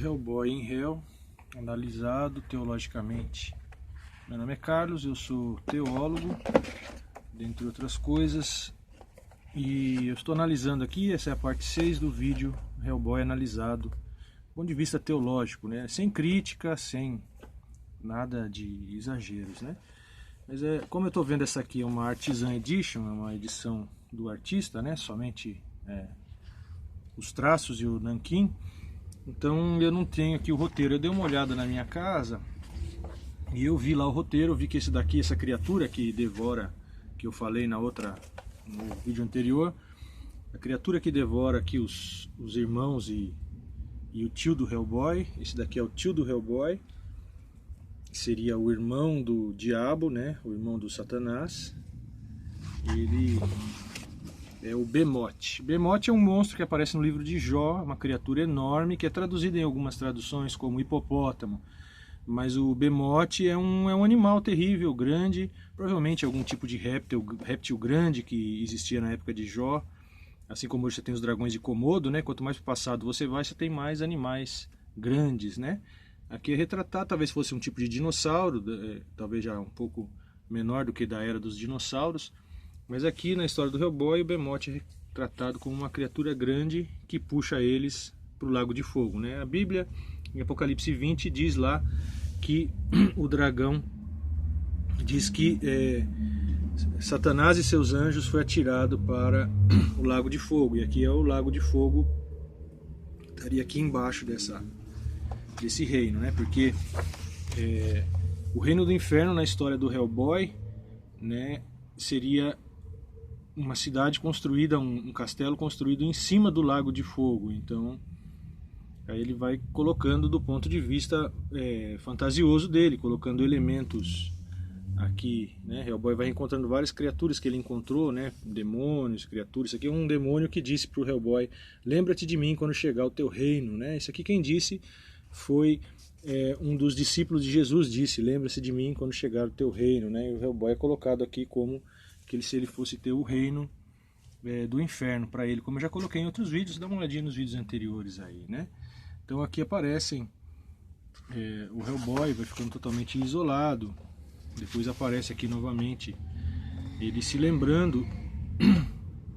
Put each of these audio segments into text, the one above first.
Hellboy in Hell, analisado teologicamente. Meu nome é Carlos, eu sou teólogo, dentre outras coisas, e eu estou analisando aqui, essa é a parte 6 do vídeo Hellboy analisado, do ponto de vista teológico, né? Sem crítica, sem nada de exageros, né? Mas como eu estou vendo, essa aqui é uma Artisan Edition, é uma edição do artista, né? Somente os traços e o nanquim. Então eu não tenho aqui o roteiro. Eu dei uma olhada na minha casa e eu vi lá o roteiro, eu vi que esse daqui, essa criatura que devora, que eu falei no vídeo anterior, a criatura que devora aqui os irmãos e o tio do Hellboy, esse daqui é o tio do Hellboy, seria o irmão do diabo, né? O irmão do Satanás. Ele é o Behemoth. Behemoth é um monstro que aparece no livro de Jó, uma criatura enorme, que é traduzida em algumas traduções como hipopótamo. Mas o Behemoth é um animal terrível, grande, provavelmente algum tipo de réptil grande que existia na época de Jó. Assim como hoje você tem os dragões de Komodo, né? Quanto mais para o passado você vai, você tem mais animais grandes, né? Aqui é retratado, talvez fosse um tipo de dinossauro, talvez já um pouco menor do que da era dos dinossauros. Mas aqui na história do Hellboy, o Behemoth é tratado como uma criatura grande que puxa eles para o lago de fogo, né? A Bíblia, em Apocalipse 20, diz lá que o dragão diz que Satanás e seus anjos foi atirado para o lago de fogo. E aqui é o lago de fogo, estaria aqui embaixo desse reino, né? Porque o reino do inferno na história do Hellboy, né, seria uma cidade construída, um castelo construído em cima do lago de fogo. Então aí ele vai colocando do ponto de vista fantasioso dele, colocando elementos aqui, né? Hellboy vai encontrando várias criaturas que ele encontrou, né? Demônios, criaturas. Isso aqui é um demônio que disse para o Hellboy: lembra-te de mim quando chegar o teu reino, né? Isso aqui quem disse foi um dos discípulos de Jesus, disse: lembra-se de mim quando chegar o teu reino, né? E o Hellboy é colocado aqui como se ele fosse ter o reino do inferno para ele, como eu já coloquei em outros vídeos. Dá uma olhadinha nos vídeos anteriores aí, né? Então aqui aparecem o Hellboy vai ficando totalmente isolado, depois aparece aqui novamente ele se lembrando,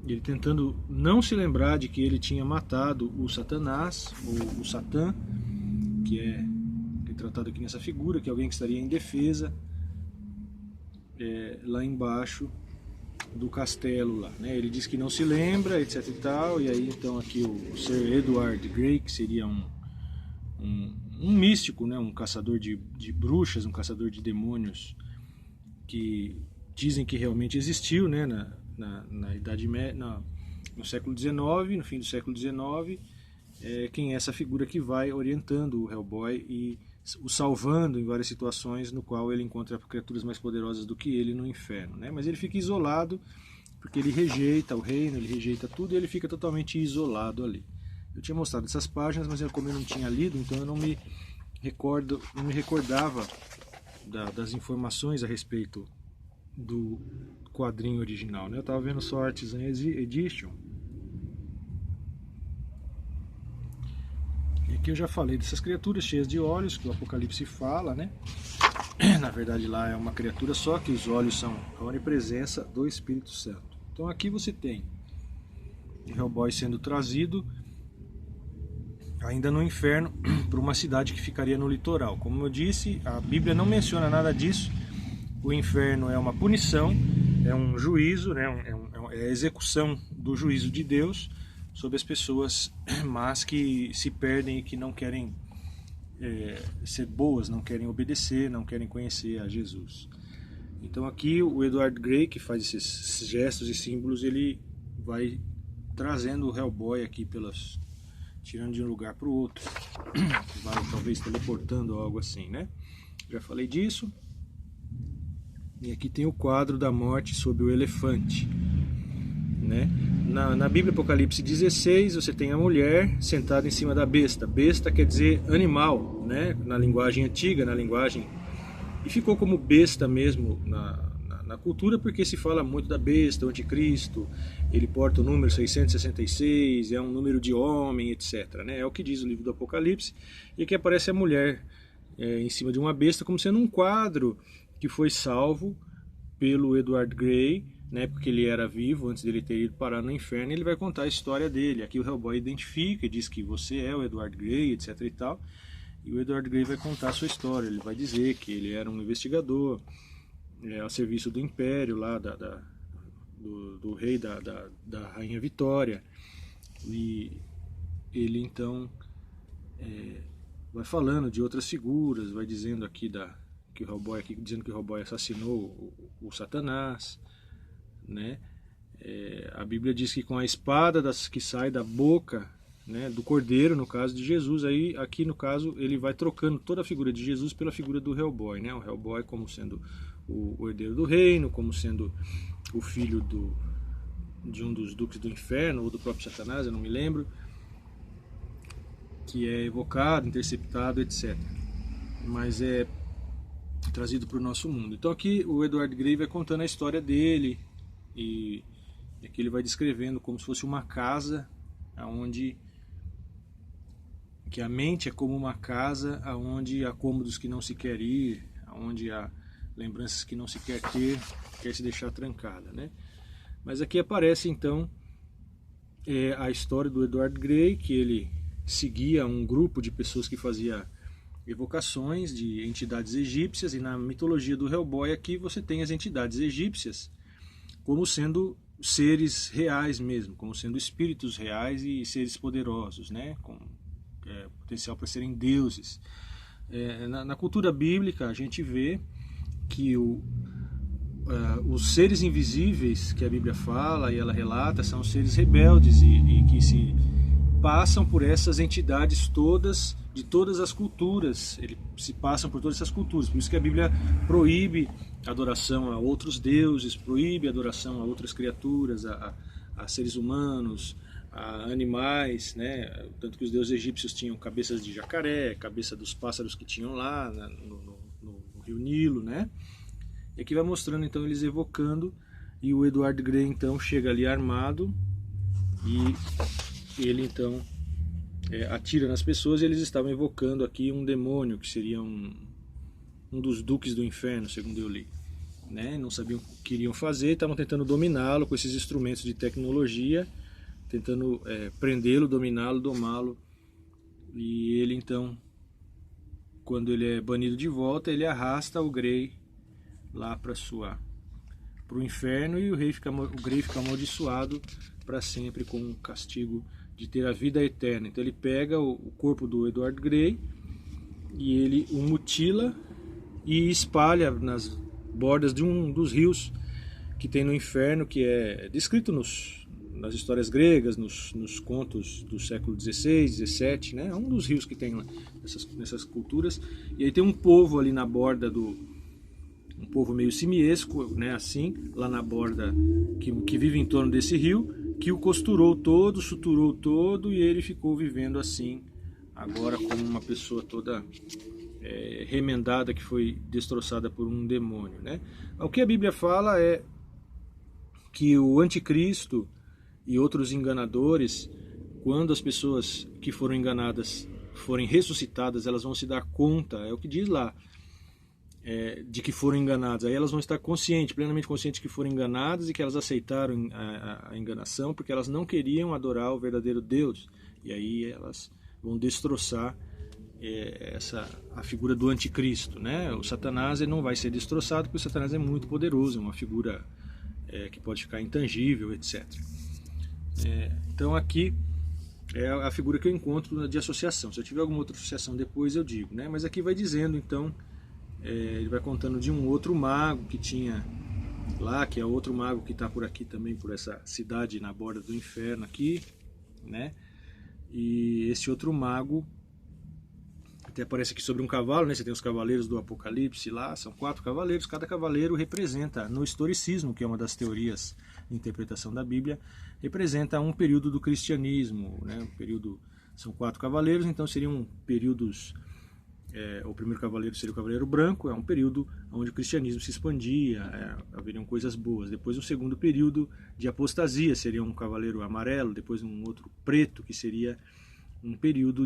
ele tentando não se lembrar de que ele tinha matado o Satanás, ou o Satã, que é tratado aqui nessa figura, que é alguém que estaria em defesa lá embaixo do castelo lá, né? Ele diz que não se lembra, etc e tal, e aí então aqui o Sir Edward Grey, que seria um místico, né? Um caçador de bruxas, um caçador de demônios, que dizem que realmente existiu, né? Na Idade Média, no século XIX, no fim do século XIX, quem é essa figura que vai orientando o Hellboy e o salvando em várias situações no qual ele encontra criaturas mais poderosas do que ele no inferno, né? Mas ele fica isolado porque ele rejeita o reino, ele rejeita tudo e ele fica totalmente isolado ali. Eu tinha mostrado essas páginas, mas como eu não tinha lido, então eu não me recordava das informações a respeito do quadrinho original, né? Eu estava vendo só Artisan Edition. E aqui eu já falei dessas criaturas cheias de olhos, que o Apocalipse fala, né? Na verdade lá é uma criatura só, que os olhos são a onipresença do Espírito Santo. Então aqui você tem o Hellboy sendo trazido ainda no inferno para uma cidade que ficaria no litoral. Como eu disse, a Bíblia não menciona nada disso. O inferno é uma punição, é um juízo, né? É a execução do juízo de Deus sobre as pessoas más que se perdem e que não querem ser boas, não querem obedecer, não querem conhecer a Jesus. Então aqui o Edward Grey, que faz esses gestos e símbolos, ele vai trazendo o Hellboy aqui tirando de um lugar para o outro, vai talvez teleportando ou algo assim, né? Já falei disso. E aqui tem o quadro da morte sob o elefante, né? Na Bíblia Apocalipse 16 você tem a mulher sentada em cima da besta. Besta quer dizer animal, né? Na linguagem antiga, e ficou como besta mesmo na cultura, porque se fala muito da besta, o anticristo, ele porta o número 666, é um número de homem, etc. Né? É o que diz o livro do Apocalipse, e aqui aparece a mulher em cima de uma besta, como sendo um quadro que foi salvo pelo Edward Grey, na época que ele era vivo, antes dele ter ido parar no inferno. Ele vai contar a história dele. Aqui o Hellboy identifica e diz que você é o Edward Grey, etc. e tal. E o Edward Grey vai contar a sua história. Ele vai dizer que ele era um investigador ao serviço do Império, lá do rei da Rainha Vitória. E ele então vai falando de outras figuras, vai dizendo aqui que o Hellboy assassinou o Satanás, né? A Bíblia diz que com a espada que sai da boca, né, do Cordeiro, no caso de Jesus, aí aqui no caso ele vai trocando toda a figura de Jesus pela figura do Hellboy, né? O Hellboy como sendo o herdeiro do reino, como sendo o filho de um dos duques do inferno, ou do próprio Satanás, eu não me lembro, que é evocado, interceptado, etc. Mas é trazido para o nosso mundo. Então aqui o Edward Grey vai contando a história dele, e aqui ele vai descrevendo como se fosse uma casa onde que a mente é como uma casa onde há cômodos que não se quer ir, onde há lembranças que não se quer ter, quer se deixar trancada, né? Mas aqui aparece então a história do Edward Grey, que ele seguia um grupo de pessoas que fazia evocações de entidades egípcias, e na mitologia do Hellboy aqui você tem as entidades egípcias como sendo seres reais mesmo, como sendo espíritos reais e seres poderosos, né? Com potencial para serem deuses. Na cultura bíblica a gente vê que os seres invisíveis que a Bíblia fala e ela relata são seres rebeldes e que se passam por essas entidades todas, de todas as culturas. Eles se passam por todas essas culturas. Por isso que a Bíblia proíbe a adoração a outros deuses, proíbe a adoração a outras criaturas, a seres humanos, a animais, né? Tanto que os deuses egípcios tinham cabeças de jacaré, cabeça dos pássaros que tinham lá no rio Nilo, né? E aqui vai mostrando então eles evocando, e o Edward Grey então chega ali armado, e ele então atira nas pessoas, e eles estavam evocando aqui um demônio, que seria um dos duques do inferno, segundo eu li, né? Não sabiam o que queriam fazer, estavam tentando dominá-lo com esses instrumentos de tecnologia, tentando prendê-lo, dominá-lo, domá-lo. E ele então, quando ele é banido de volta, ele arrasta o Grey lá para o inferno, e o Grey fica amaldiçoado para sempre, com o castigo de ter a vida eterna. Então ele pega o corpo do Edward Grey e ele o mutila e espalha nas bordas de um dos rios que tem no inferno, que é descrito nas histórias gregas, nos contos do século XVI, XVII, né? É um dos rios que tem lá, nessas culturas. E aí tem um povo ali na borda um povo meio simiesco, né? Assim, lá na borda, que vive em torno desse rio, que o costurou todo, suturou todo, e ele ficou vivendo assim, agora como uma pessoa toda remendada, que foi destroçada por um demônio, né? O que a Bíblia fala é que o anticristo e outros enganadores, quando as pessoas que foram enganadas forem ressuscitadas, elas vão se dar conta, é o que diz lá, de que foram enganadas. Aí elas vão estar plenamente conscientes que foram enganadas, e que elas aceitaram a enganação porque elas não queriam adorar o verdadeiro Deus. E aí elas vão destroçar a figura do anticristo, né? O Satanás ele não vai ser destroçado, porque o Satanás é muito poderoso, é uma figura que pode ficar intangível, etc. Então aqui é a figura que eu encontro de associação. Se eu tiver alguma outra associação depois eu digo, né? Mas aqui vai dizendo então, ele vai contando de um outro mago que tinha lá, que é outro mago que está por aqui também, por essa cidade na borda do inferno aqui, né? E esse outro mago até aparece aqui sobre um cavalo, né? Você tem os cavaleiros do Apocalipse lá, são 4 cavaleiros, cada cavaleiro representa, no historicismo, que é uma das teorias de interpretação da Bíblia, representa um período do cristianismo, né? São 4 cavaleiros, então seriam períodos o primeiro cavaleiro seria o Cavaleiro Branco, é um período onde o cristianismo se expandia, haveriam coisas boas. Depois um segundo período de apostasia, seria um Cavaleiro Amarelo, depois um outro Preto, que seria um período